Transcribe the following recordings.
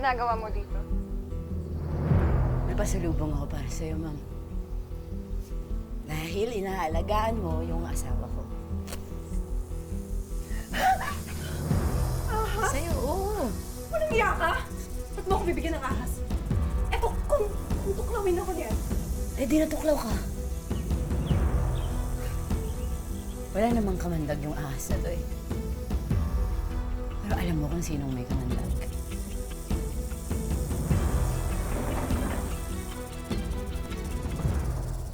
ginagawa mo dito? May pasalubong ako para sa'yo, ma'am. Dahil inaalagaan mo yung asawa ko. Ahas? Sa'yo, oo. Walang iya ka? Ba't mo ako bibigyan ng ahas? Eto, kung tuklawin ako niyan. Eh, di natuklaw ka. Wala namang kamandag yung ahas na to eh. Pero alam mo kung sinong may kamandag.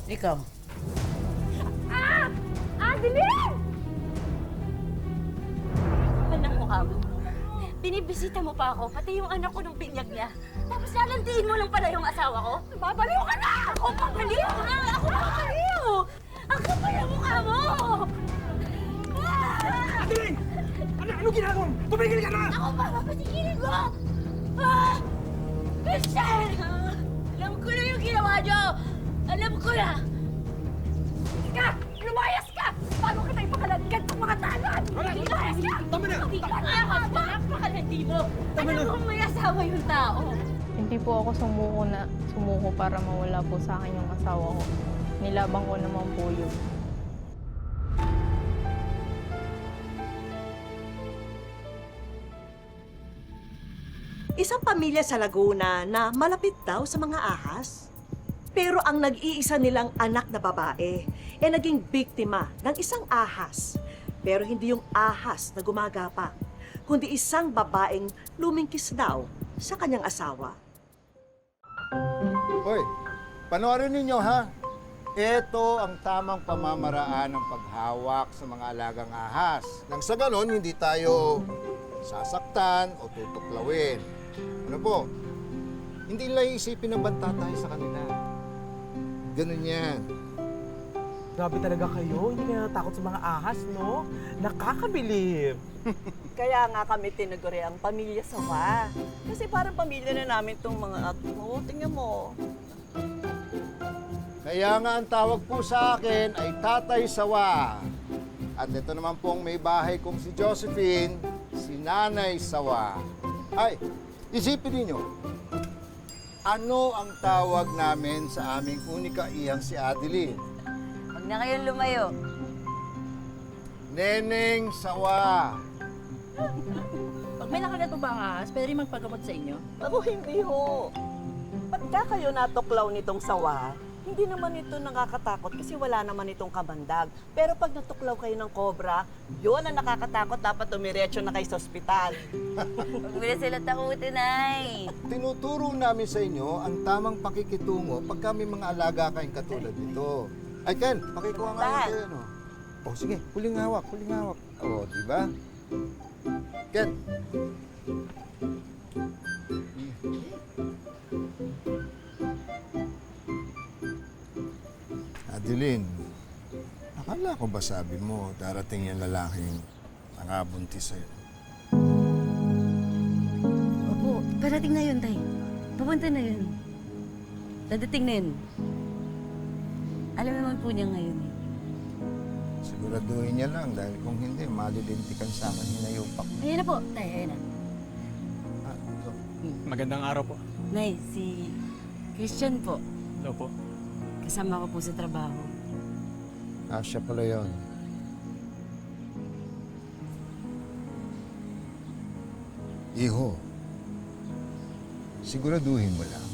Ikaw. Adeline! Anak mo ka mo. Binibisita mo pa ako, pati yung anak ko nung binyag niya. Tapos lalantiin mo lang pala yung asawa ko? Babaliw ka na! Ako babaliw! Ako babaliw! Ako pala mukha mo! Adeline! Ano ginagawa mo? Tumigil ka na! Ako pa, papatigilin mo! Ah! Christian! Alam ko na yung ginawa niyo! Alam ko na! Ka! Lumayas ka! Paano kita ipakalagkan ng mga tanod? Lumayas ka! Tama na! Hindi ka na ako! Napakalandi mo! Tama na. Alam mo may asawa yung tao! Hindi po ako sumuko para mawala po sa akin yung asawa ko. Nilabang ko naman po yun. Isang pamilya sa Laguna na malapit daw sa mga ahas. Pero ang nag-iisa nilang anak na babae ay naging biktima ng isang ahas. Pero hindi yung ahas na gumagapang, kundi isang babaeng lumingkis daw sa kanyang asawa. Hoy, panoorin ninyo ha. Ito ang tamang pamamaraan ng paghawak sa mga alagang ahas. Nang sa ganon, hindi tayo sasaktan o tutuklawin. Ano po? Hindi nila iisipin na banta tayo sa kanila. Ganun yan. Grabe talaga kayo. Hindi kayo natakot sa mga ahas, no? Nakakabilib. Kaya nga kami tinaguri ang pamilya Sawa. Kasi parang pamilya na namin itong mga anak mo. Tingnan mo. Kaya nga ang tawag po sa akin ay Tatay Sawa. At ito naman pong may bahay kong si Josephine, si Nanay Sawa. Ay, isipin ninyo, ano ang tawag namin sa aming unika iyang si Adeline? Huwag na kayong lumayo. Neneng Sawa. Pag may nakagatubang ahas, pwede rin magpagamot sa inyo. Ako hindi ho. Pagka kayo natuklaw nitong Sawa, hindi naman ito nakakatakot kasi wala naman itong kabandag. Pero pag natuklaw kayo ng cobra, yun ang nakakatakot. Dapat tumiretso na kayo sa ospital. Huwag mo na sila takutin, ay. Tinuturo namin sa inyo ang tamang pakikitungo pagka may mga alaga kayong katulad nito. Ay, Ken, pakikuha nga Tahan. yun ano. Oh, sige, huling hawak, huling hawak. Oh, di ba? Ken. Adeline, akala ko ba sabi mo darating yung lalaking nakabuntis sa'yo? Opo, parating na yun, tay. Papunta na yun. Dadating na yun. Alam naman po niya ngayon eh. Siguraduhin niya lang dahil kung hindi, malilintikan sa akin hinayupak. Ayan na po, tay, ayan na. Ah, ito. Magandang araw po. Nay, si Christian po. Hello po. Kasama ko po sa trabaho. Ah, siya pala yun. Iho, siguraduhin mo lang.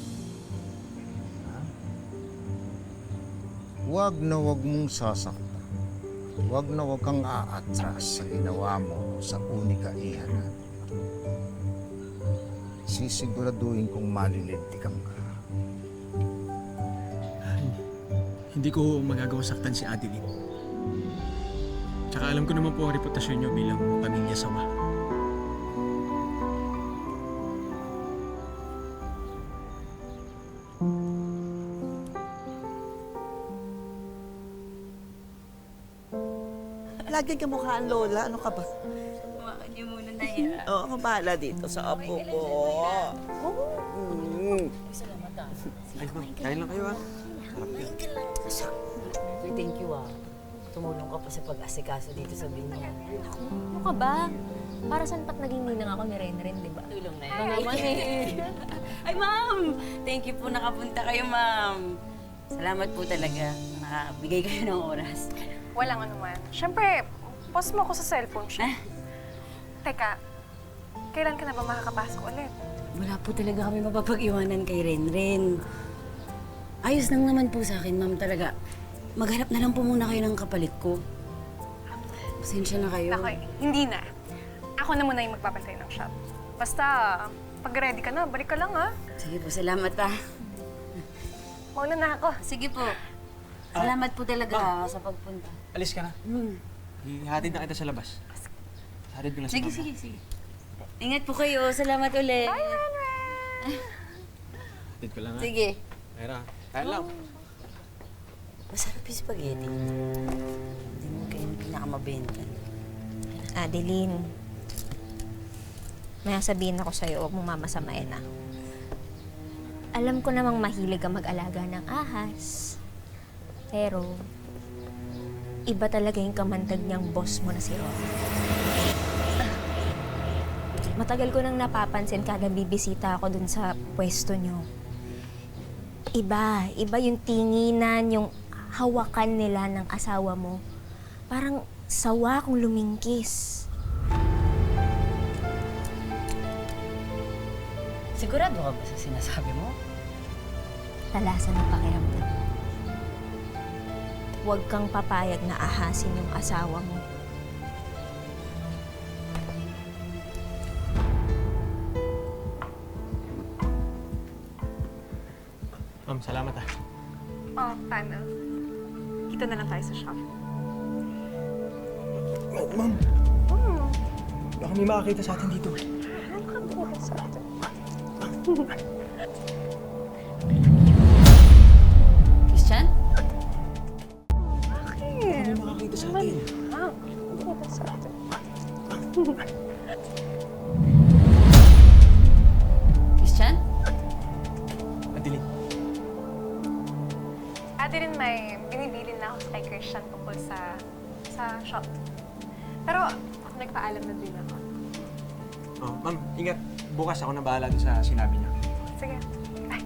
Ha? Huwag na huwag mong sasaktan. Huwag na huwag kang aatras sa ginawa mo sa unika iha natin. Sisiguraduhin kong malilintikan ka. Hindi ko magagawa saktan si Adeline. Tsaka alam ko naman po ang reputasyon niyo bilang pamilya Sawa. Lagi ka mukhaan, Lola. Ano ka ba? Tumakan niyo muna na yan. Oo, ako bahala dito sa apo ko. Salamat ah. Kain lang kayo, ah. Thank you ah. tumulong ka pa sa pag-asikaso dito sa binyag. Ano ka ba? Para saan pat naging ninang ako ni Renren, di ba? Tulong na Ito naman eh. Ay, ma'am! Thank you po nakapunta kayo, ma'am. Salamat po talaga. Nakabigay kayo ng oras. Walang anuman. Siyempre, post mo ako sa cellphone siya. Teka, kailan ka na ba makakapasok ulit? Wala po talaga kami mapapag-iwanan kay Renren. Ayos lang naman po sa akin, ma'am, talaga. Maghanap na lang po muna kayo ng kapalit ko. Pasensya na kayo. Nako, hindi na. Ako na muna yung magbabantay ng shop. Basta, pag ready ka na, balik ka lang ha. Sige po, salamat ah. Mauna na ako. Sige po. Salamat po talaga sa pagpunta. Alis ka na. Ihatid na kita sa labas. Hatid ko lang sa Sige, mama. sige. Ingat po kayo. Salamat ulit. Hatid ko lang ha. Sige. Mayra, kaya lang. Masarap yung spaghetti. Hindi mo kayo pinakamabenta. Adeline, may sabihin ako sa'yo, huwag mong mamasamain na. Alam ko namang mahilig ka mag-alaga ng ahas. Pero, iba talaga yung kamandag niyang boss mo na si Ron. Matagal ko nang napapansin kada bibisita ako dun sa pwesto niyo. Iba yung tinginan, yung hawakan nila ng asawa mo. Parang sawa kong lumingkis. Sigurado ka ba sa sinasabi mo? Talasan ang pakiramdam. Huwag kang papayag na ahasin yung asawa mo. Ma'am, salamat ah. Oh, paano? Kita na lang tayo sa shop. Ma'am, baka may makakita sa atin dito. Christian? Baka may makakita sa atin. Christian? Adeline, Adeline, may binibilin na ako kay Christian tungkol sa shop. Pero nagpaalam na din ako. oh, ma'am, ingat. Bukas ako na bahala dun sa sinabi niya. Sige. Bye.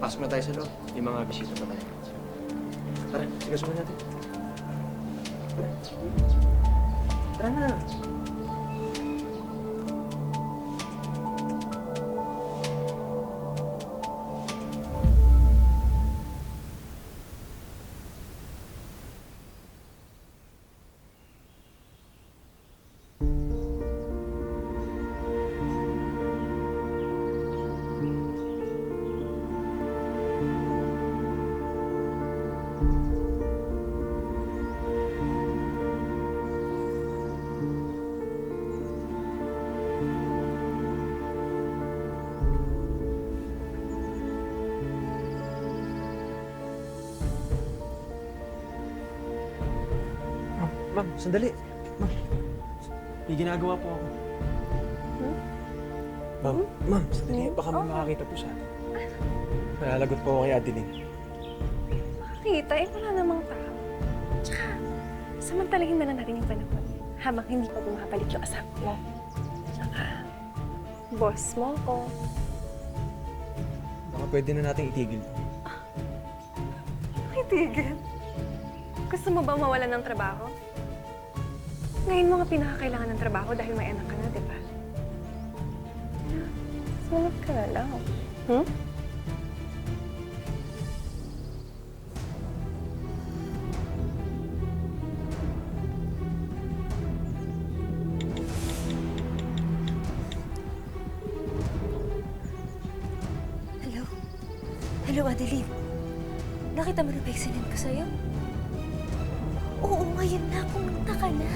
Pasok na tayo sa loob. Yung mga bisita pa tayo. Tara, sigasuhin natin. Tara na. Ma'am, sandali. Ma'am, may ginagawa po ako. Ma'am, sandali. Baka may makakita po sa atin. Nalalagot po ako kay Adeline. Makikita, wala namang tao. Tsaka, samantalahin na lang natin yung panahon. Habang hindi pa bumabalik yung asawa mo. Tsaka, boss mo ko. Baka pwede na natin itigil. Itigil. Gusto mo ba mawalan ng trabaho? Ngayon mo nga pinakakailangan ng trabaho dahil may anak ka na, di ba? Sumunod ka na lang. Hmm? Hello? Hello, Adeline. Nakita mo na ba yung sinend ko sa'yo? Oo, ngayon na. Pumunta ka na.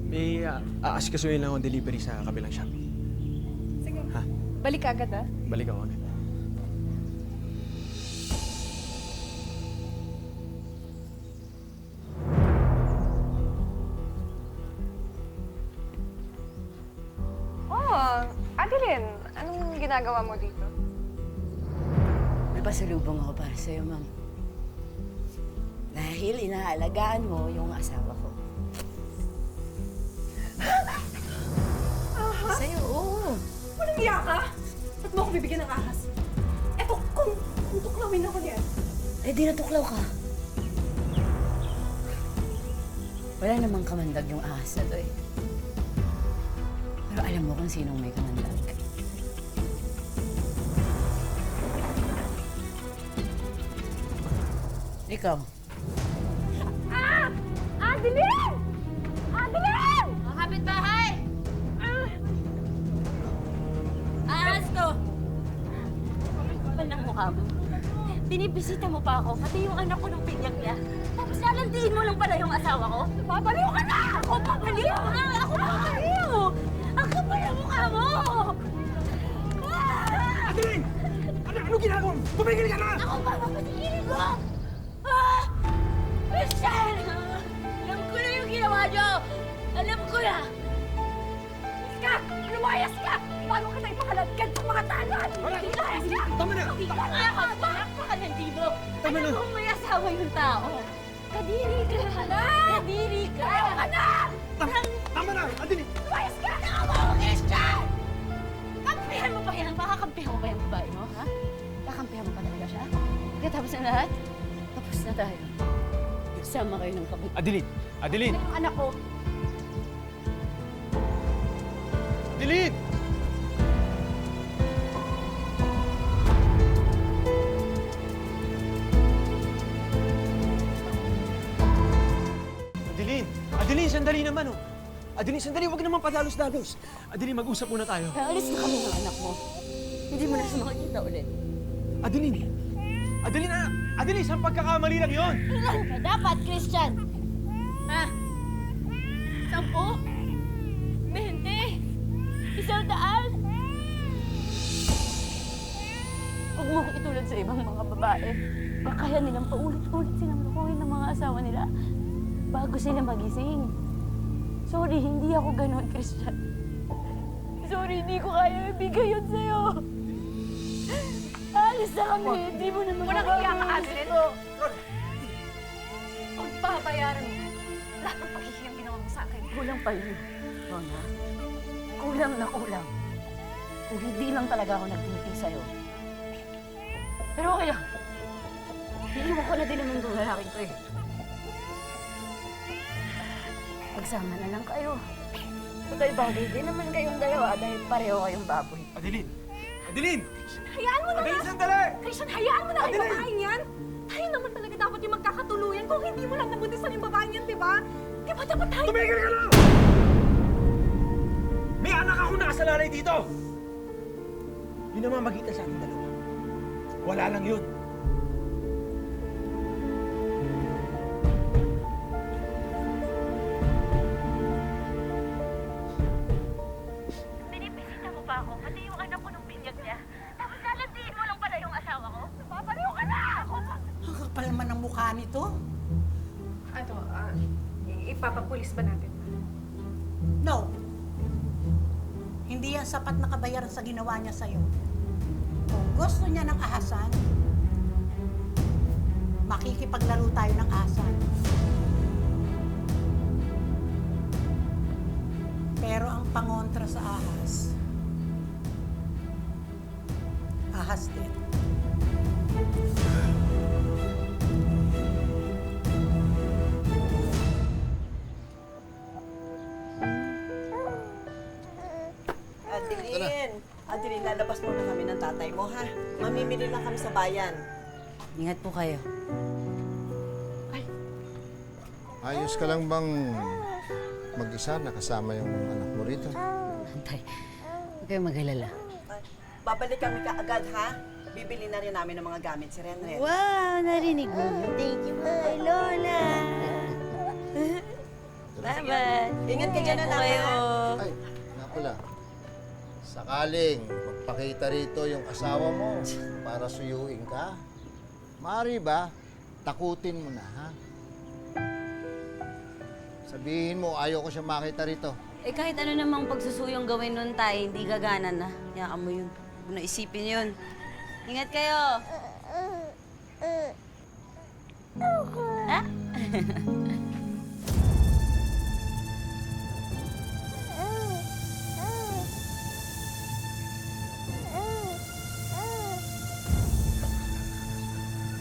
May aasikasuhin lang akong delivery sa kabilang shop. Sige. Ha? Balik ka agad, ah. Balik ako agad. ginagawa mo dito? May pasalubong ako para sa'yo, ma'am. Dahil inaalagaan mo yung asawa ko. Sa'yo, oo. Walang iya ka? Ba't mo ako bibigyan ng ahas? Eto, kung tuklawin ako niyan. Eh, di natuklaw ka. Wala namang kamandag yung ahas na to eh. Pero alam mo kung sinong may kamandag. Ikaw. Adeline! Adeline! Mga kapitbahay! Ahas ko! Kapal ng mukha mo. Binibisita mo pa ako, pati yung anak ko nung binyag niya. Tapos lalandiin mo lang pala yung asawa ko? Babaliw ka na! Ako babaliw! Ako babaliw! Ang kapal ng mukha mo! Adeline! Ano ginagawa mo? Tumigil ka na! Ako ba mapatigilin mo? Ah! Christian! Alam ko na yung ginawa niyo! Alam ko na! Ka! Lumayas ka! Paano kita ipakalagkan sa mga tangan? Lumayas ka! Tama na! Hindi ka na ako! Napakalandi mo! Tama na. Alam mo may asawa yung tao! Kadiri ka na! Kadiri ka! Ayaw ka na! Tama na! Adeline! Lumayas ka! Nakama mo, Christian! Kampihan mo pa yan! Makakampihan mo pa yung babae mo, ha? Kakampihan mo pa talaga siya? Tapos na lahat? Tapos na tayo. Sama kayo ng kapit. Adeline! Adeline! Yung anak ko, Adeline! Adeline! Adeline, sandali naman, oh. Adeline, sandali, huwag naman padalos-dalos. Adeline, mag-usap muna tayo. alis na kami ng anak mo. Hindi mo na siya makikita ulit. Adeline! Adeline, Adeline, saan pagkakamali lang yon? Ilan ka dapat, Christian? Ha? 10? 20? 100? Huwag mo ko itulad sa ibang mga babae. Kaya nilang paulit-ulit silang lukuhin ng mga asawa nila bago sila magising. Sorry, hindi ako ganon, Christian. Sorry, hindi ko kaya ibigay yun sa'yo. Alis na kami, hindi mo naman Walang iya ka, Adeline. Pagbabayaran mo lahat ng paghihiyang ginawa mo sa akin. Kulang pa yun, Rona. Kulang na kulang. Kung hindi lang talaga ako nagtiti sa'yo. Pero okay lang. Iiwan ko na din naman itong lalaking to eh. Pagsama na lang kayo. Total bagay din naman kayong dalawa dahil pareho kayong baboy. Adeline! Adeline! Hayaan mo na! Adeline, sandali! Christian, hayaan mo na ang Adeline! babaeng yan! Tayo naman talaga dapat yung magkakatuluyan kung hindi mo lang nabuntisan yung babaeng yan, di ba? Di ba dapat tayo? Tumigil ka na! May anak ako nakasalalay dito! Yun naman magitan sa ating dalawa. Wala lang yun. Binibisita mo pa ako, pati yung anak ko nung binyag niya. Tapos lalandiin mo lang pala yung asawa ko? Babaliw ka na! Ang kapal naman ng mukha nito. Ano, ipapapulis ba natin? No. Hindi yan sapat na kabayaran sa ginawa niya sa'yo. Kung gusto niya ng ahasan, makikipaglaro tayo ng ahasan. Pero ang pangontra sa ahas, ahas din. Adeline, lalabas muna kami ng tatay mo, ha? Mamimili lang kami sa bayan. Ingat po kayo. Ayos ka lang bang mag-isa nakasama yung anak mo rito? Antay, huwag kayong mag-alala. Babalik kami kaagad, ha? Bibili na rin namin ng mga gamit si Renren. Wow, narinig mo. Thank you, my Lola. Bye-bye. Ingat ka dyan, anak, ha? Ay, nga pala. Sakaling magpakita rito yung asawa mo para suyuin ka, maaari ba, takutin mo na, ha? Sabihin mo, ayaw ko siya makita rito. Eh kahit ano namang pagsusuyong gawin nun tayo, hindi gagana na. Hayaan mo yun. ko na isipin yun. Ingat kayo! Ha?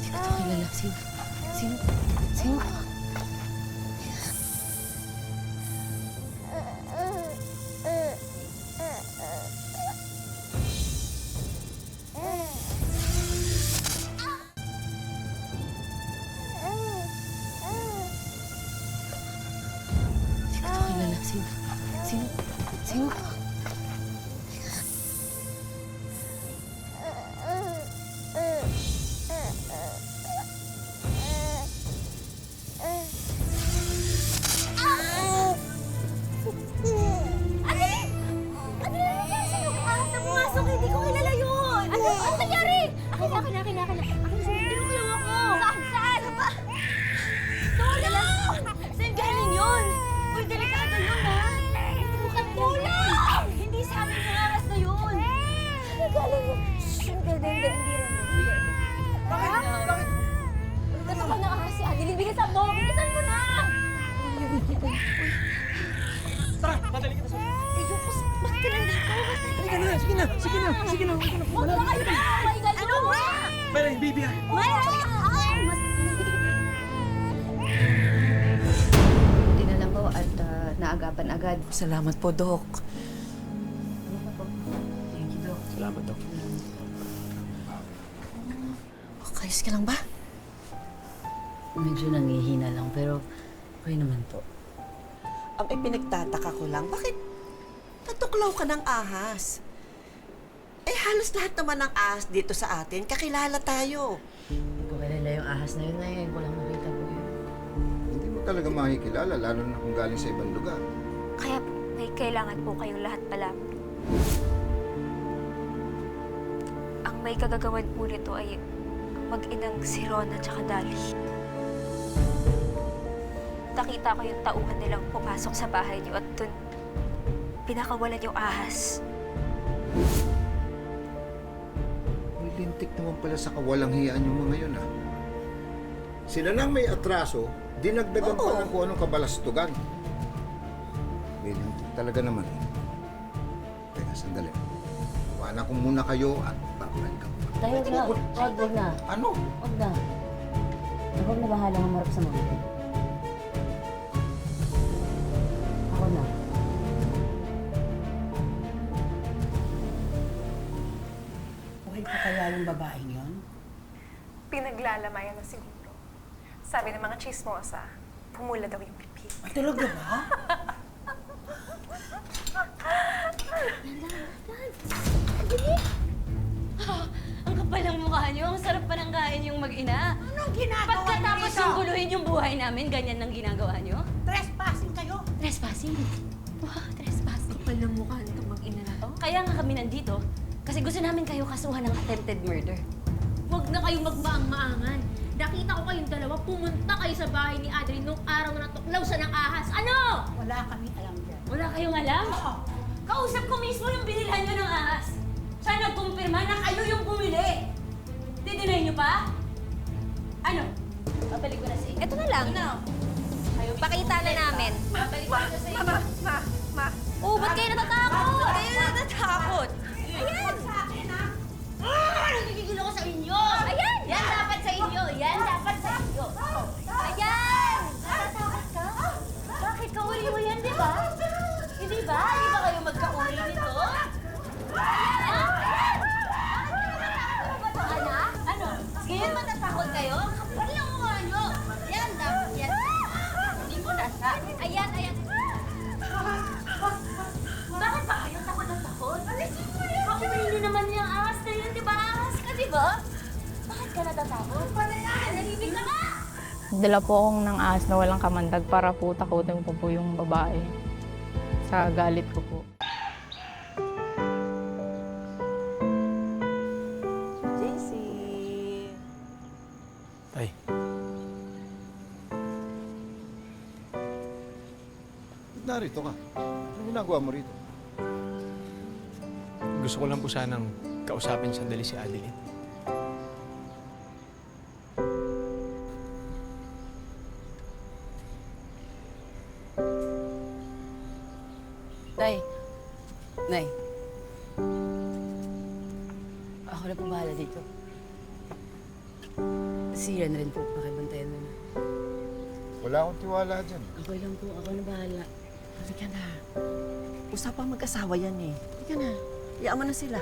Hindi ko ito kilala. Sino? Sino? Sino? Hindi ko ito kilala. Sino? Sino? Sino? Hindi ko kilala yun! Ano nangyari? Akin na. Akin na. Tinulong ako! Saan? Ano ba? Tulong! Saan galing yun? Uy, delikado yun, ha? Mukhang tulong! Hindi sa amin yung aras na yun! Saan galing yun? Hindi rin. Bakit? Gusto ko na kasi, Adeline. Bilisan mo! Bilisan mo na! Tara, dadali kita sa... Bakit ka nandito? Sige na. Huwag na kayo na! May galo! Mary, baby ha. Hindi na lang po at naagapan agad. Salamat po, Dok. Thank you, Doc. Salamat, Dok. Kayos ka lang ba? Medyo nangihina lang, pero okay naman po. Ang ipinagtataka ko lang, bakit natuklaw ka ng ahas? Eh, halos lahat naman ng ahas dito sa atin, kakilala tayo. Hindi ko kilala yung ahas na yun na yun. Walang makita po yun. Hindi mo talaga makikilala, lalo na kung galing sa ibang lugar. Kaya may kailangan po kayong lahat pala. Ang may kagagawan po nito ay mag-inang si Ron at saka Dali. Nakita ko yung tauhan nilang pumasok sa bahay niyo at dun pinakawalan yung ahas. May lintik naman pala sa kawalang hiyaan yung mga yun, ha? Sila nang may atraso, dinagdagan pa ng kung anong kabalastugan. May lintik talaga naman. Teka, sandali. Iwanan ko muna kayo at babalik ako. Dahil na, wag na. Ano? Wag na. Ako na bahala humarap sa mga. Ako na. Buhay pa kaya yung babaeng yun? Pinaglalamayan na siguro. Sabi ng mga chismosa, pumula daw yung bibig. Ay, talaga ba? Ang kapal ng mukha niyo. Ang sarap pananggain yung mag-ina. Anong ginagawa niyo Pagkatapos dito? yung guluhin yung buhay namin, ganyan ang ginagawa niyo? Trespassing kayo? Trespassing? Wow, trespassing. Kapal ng mukha nitong mag-ina na to. Kaya nga kami nandito, kasi gusto namin kayo kasuhan ng attempted murder. Huwag na kayong magmaang-maangan. Nakita ko kayong dalawa, pumunta kayo sa bahay ni Adrian nung araw na natuklaw siya ng ahas. Ano? Wala kami alam dyan. Wala kayong alam? Oo. Kausap ko mismo yung binilhan nyo ng ahas. Siya nagkumpirma na kayo yung bumili. Didinay nyo pa? Ano? Babalik ko na sa inyo. Ito na lang. Ano? Kayo Pakita na namin. Babalik ko na sa inyo. Ma. Oh, ba't kayo natatakot? Kayo natatakot. Ayan! Nagigigil ako sa inyo. Ayan! Yan dapat sa inyo. Yan dapat sa inyo. Ayan! Natatakot ka? Bakit kauri mo yan, di ba? Hindi ba? Hindi ba kayo magkauri nito? Ano? Ngayon matatakot kayo? Kapal yung mukha nyo. Yan, dapat yan. Hindi mo nasa. Ayan! Bakit ba kayo takot na takot? Kauri nyo naman yung ahas na yun, di ba? Ahas ka, di ba? Bakit ka natatakot? Nalibig ka nga! Dala po akong ng ahas na walang kamandag para po takutin ko po yung babae. Sa galit ko po. JC. Tay. Narito ka. Anong ginagawa mo rito? Gusto ko lang po sanang kausapin sandali si Adeline. Nay. Nay. Ako na po bahala dito. Si Renren po, pakibantayan mo na. Wala akong tiwala dyan. Okay lang po, ako na bahala. Halika na. Usapang mag-asawa yan eh. Halika na. Iyaan mo na sila.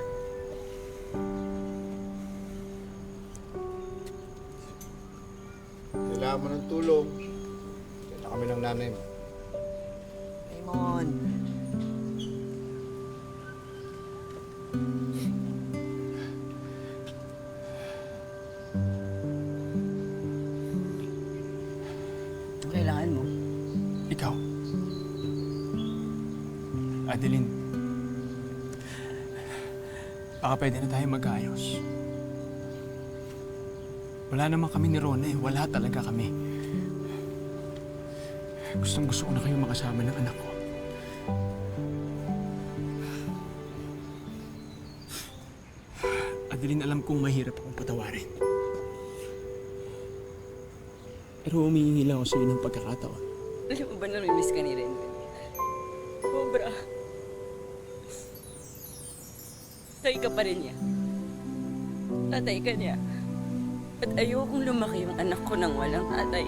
Kailangan mo ng tulong. Kaya na kami ng nanay mo. Raymond. Ang kailangan mo. Ikaw. Adeline. Baka pwede na tayo mag-ayos. Wala naman kami ni Rona eh. Wala talaga kami. Gusto ko na kayong makasama ng anak ko. Adeline, alam kong mahirap akong patawarin. Pero humihingi lang ako sa iyo ng pagkakataon. Alam mo ba namimiss ka ni Renren? Sobra. Tatay ka pa rin niya. Tatay ka niya. At ayokong lumaki yung anak ko nang walang tatay.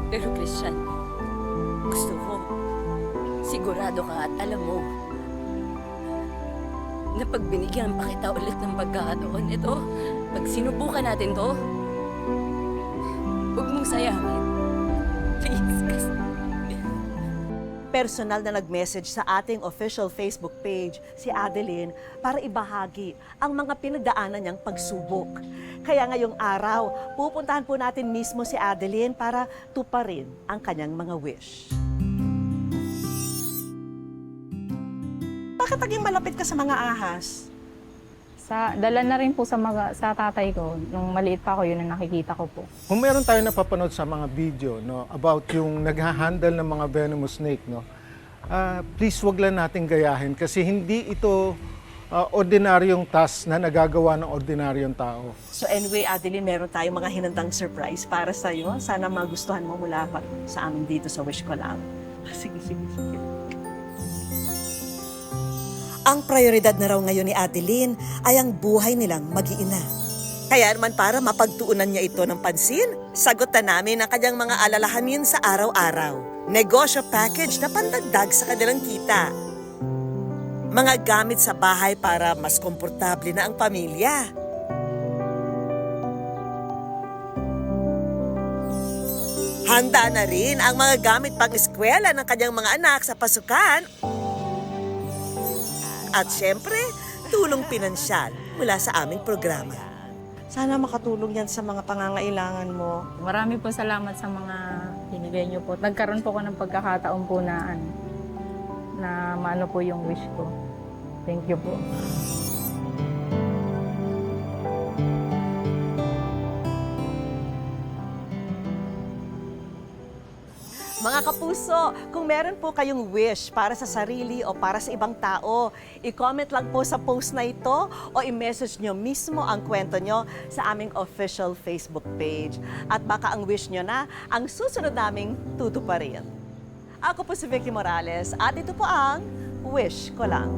Pero Christian, gusto ko, sigurado ka at alam mo, na pag binigyan pa kita ulit ng pagkakataon ito, pag sinubukan natin to, huwag mong sayangin. Please, Christian. Personal na nag-message sa ating official Facebook page si Adeline para ibahagi ang mga pinagdaanan niyang pagsubok. Kaya ngayong araw, pupuntahan po natin mismo si Adeline para tuparin ang kanyang mga wish. Bakit naging malapit ka sa mga ahas? Dala na rin po sa tatay ko. Nung maliit pa ako, yun ang nakikita ko po. Kung meron tayo napapanood sa mga video no, about yung naghahandle ng mga venomous snake, no, please wag lang natin gayahin kasi hindi ito ordinaryong task na nagagawa ng ordinaryong tao. So anyway, Adeline, meron tayong mga hinandang surprise para sa iyo. Sana magustuhan mo mula pa sa amin dito sa Wish Ko Lang. Sige. Ang prioridad na raw ngayon ni Adeline ay ang buhay nilang mag-iina. Kaya naman para mapagtuunan niya ito ng pansin, sagutan namin ang kanyang mga alalahanin sa araw-araw. Negosyo package na pandagdag sa kanilang kita. Mga gamit sa bahay para mas komportable na ang pamilya. Handa na rin ang mga gamit pang-eskwela ng kanyang mga anak sa pasukan. At syempre, tulong pinansyal mula sa aming programa. Sana makatulong yan sa mga pangangailangan mo. Marami po salamat sa mga binigay niyo po. Nagkaroon po ko ng pagkakataon po na maano po yung wish ko. Thank you po. Mga kapuso, kung meron po kayong wish para sa sarili o para sa ibang tao, i-comment lang po sa post na ito o i-message nyo mismo ang kwento nyo sa aming official Facebook page. At baka ang wish nyo na ang susunod naming tutuparin. Ako po si Vicky Morales at ito po ang Wish Ko Lang.